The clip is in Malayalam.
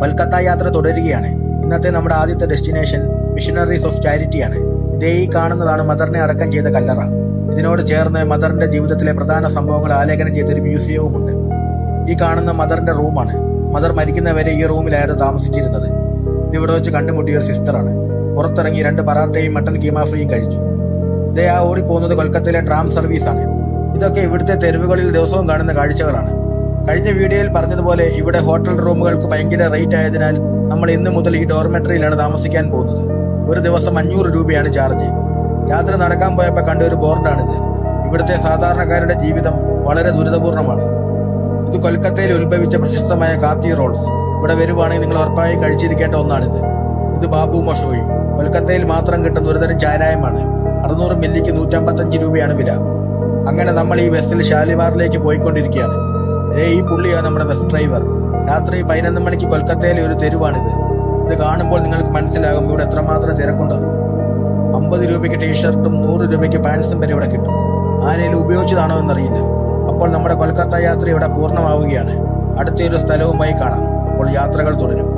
കൊൽക്കത്ത യാത്ര തുടരുകയാണ്. ഇന്നത്തെ നമ്മുടെ ആദ്യത്തെ ഡെസ്റ്റിനേഷൻ മിഷണറീസ് ഓഫ് ചാരിറ്റിയാണ്. ദേ ഈ കാണുന്നതാണ് മദറിനെ അടക്കം ചെയ്ത കല്ലറ. ഇതിനോട് ചേർന്ന് മദറിന്റെ ജീവിതത്തിലെ പ്രധാന സംഭവങ്ങൾ ആലേഖനം ചെയ്തൊരു മ്യൂസിയവുമുണ്ട്. ഈ കാണുന്ന മദറിന്റെ റൂമാണ്. മദർ മരിക്കുന്നവരെ ഈ റൂമിലായിരുന്നു താമസിച്ചിരുന്നത്. ഇതിവിടെ വെച്ച് കണ്ടുമുട്ടിയ ഒരു സിസ്റ്ററാണ്. പുറത്തിറങ്ങി 2 പറാട്ടയും മട്ടൻ കീമാ ഫ്രീയും കഴിച്ചു. ദേ ആ ഓടിപ്പോകുന്നത് കൊൽക്കത്തയിലെ ട്രാം സർവീസാണ്. ഇതൊക്കെ ഇവിടുത്തെ തെരുവുകളിൽ ദിവസവും കാണുന്ന കാഴ്ചകളാണ്. കഴിഞ്ഞ വീഡിയോയിൽ പറഞ്ഞതുപോലെ ഇവിടെ ഹോട്ടൽ റൂമുകൾക്ക് ഭയങ്കര റേറ്റ് ആയതിനാൽ നമ്മൾ ഇന്ന് മുതൽ ഈ ഡോർമെട്രിയിലാണ് താമസിക്കാൻ പോകുന്നത്. ഒരു ദിവസം 500 രൂപയാണ് ചാർജ്. രാത്രി നടക്കാൻ പോയപ്പോൾ കണ്ട ഒരു ബോർഡാണിത്. ഇവിടുത്തെ സാധാരണക്കാരുടെ ജീവിതം വളരെ ദുരിതപൂർണമാണ്. ഇത് കൊൽക്കത്തയിൽ ഉത്ഭവിച്ച പ്രശസ്തമായ കാത്തി റോൾസ്. ഇവിടെ വരുവാണെങ്കിൽ നിങ്ങൾ ഉറപ്പായും കഴിച്ചിരിക്കേണ്ട ഒന്നാണിത്. ഇത് ബാബു മൊഷോയി. കൊൽക്കത്തയിൽ മാത്രം കിട്ടുന്ന ഒരുതരം ചാരായമാണ്. 600 മില്ലിക്ക് 155 രൂപയാണ് വില. അങ്ങനെ നമ്മൾ ഈ ബസ്സിൽ ഷാലിമാറിലേക്ക് പോയിക്കൊണ്ടിരിക്കുകയാണ്. ഈ പുള്ളിയാണ് നമ്മുടെ ബസ് ഡ്രൈവർ. രാത്രി 11 മണിക്ക് കൊൽക്കത്തയിലെ ഒരു തെരുവാണിത്. ഇത് കാണുമ്പോൾ നിങ്ങൾക്ക് മനസ്സിലാകും ഇവിടെ എത്രമാത്രം തിരക്കുണ്ടെന്ന്. 50 രൂപയ്ക്ക് ടീഷർട്ടും 100 രൂപയ്ക്ക് പാൻസും വരെ ഇവിടെ കിട്ടും. ആരെങ്കിലും ഉപയോഗിച്ചതാണോ എന്നറിയില്ല. അപ്പോൾ നമ്മുടെ കൊൽക്കത്ത യാത്ര ഇവിടെ പൂർണ്ണമാവുകയാണ്. അടുത്തൊരു സ്ഥലവുമായി കാണാം. അപ്പോൾ യാത്രകൾ തുടരും.